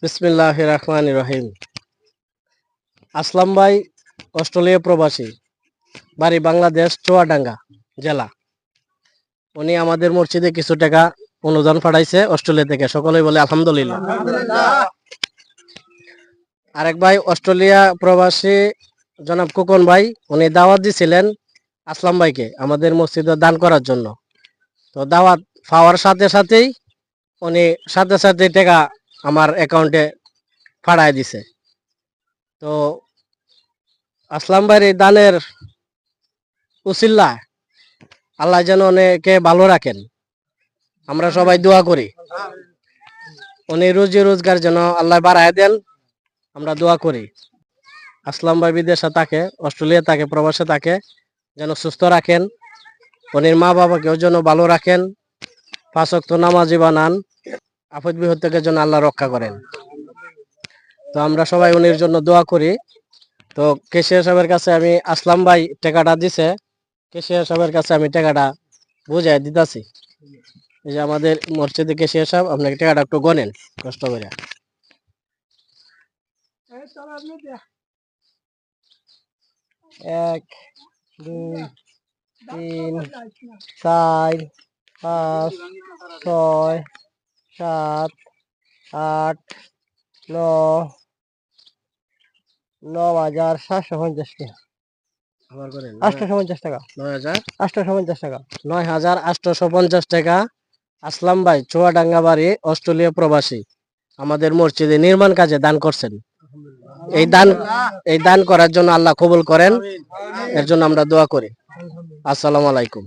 বিসমিল্লাহির রহমানির রহিম। আসলাম ভাই অস্ট্রেলিয়া প্রবাসী, বাড়ি বাংলাদেশ, চুয়াডাঙ্গা জেলা। উনি আমাদের মসজিদে কিছু টাকা অনুদান পাঠাইছে অস্ট্রেলিয়া থেকে, সকলেই বলে আলহামদুলিল্লাহ। আরেক ভাই অস্ট্রেলিয়া প্রবাসী জনাব খোকন ভাই, উনি দাওয়াত দিছিলেন আসলাম ভাইকে আমাদের মসজিদে দান করার জন্য। তো দাওয়াত পাওয়ার সাথে সাথেই উনি সাথে সাথে টাকা আমার অ্যাকাউন্টে পাঠায় দিছে। তো আসলাম ভাইয়ের এই দানের উসিল্লা আল্লাহ যেন অনেকে ভালো রাখেন, আমরা সবাই দোয়া করি। উনি রুজি রোজগার যেন আল্লাহ বাড়ায় দেন, আমরা দোয়া করি। আসলাম ভাই বিদেশে থাকে, অস্ট্রেলিয়া থাকে, প্রবাসে থাকে, যেন সুস্থ রাখেন, উনির মা বাবাকেও যেন ভালো রাখেন, 5 ওয়াক্ত নামাজি বানান, আপদ বিপদ থেকে যেন আল্লাহ রক্ষা করেন। তো আমরা সবাই উনির জন্য দোয়া করি। তো কেশিয়া সাহেবের কাছে আমি আসলাম ভাই টাকাটা দিছে, কেশিয়া সাহেবের কাছে আমি টাকাটা বুঝাই দিতেছি। এই যে আমাদের মসজিদে কেশিয়া সাহেব, আপনাকে টাকাটা একটু গনেন কষ্ট করে। 1 2 3 4 5 6 7 8 9 9,750 টাকা। আবার করেন 850 টাকা, 9,850 টাকা, 9,850 টাকা। আসলাম ভাই চুয়াডাঙ্গা বাড়ি, অস্ট্রেলিয়া প্রবাসী, আমাদের মসজিদে নির্মাণ কাজে দান করছেন। এই দান করার জন্য আল্লাহ কবুল করেন, এর জন্য আমরা দোয়া করি। আসসালামু আলাইকুম।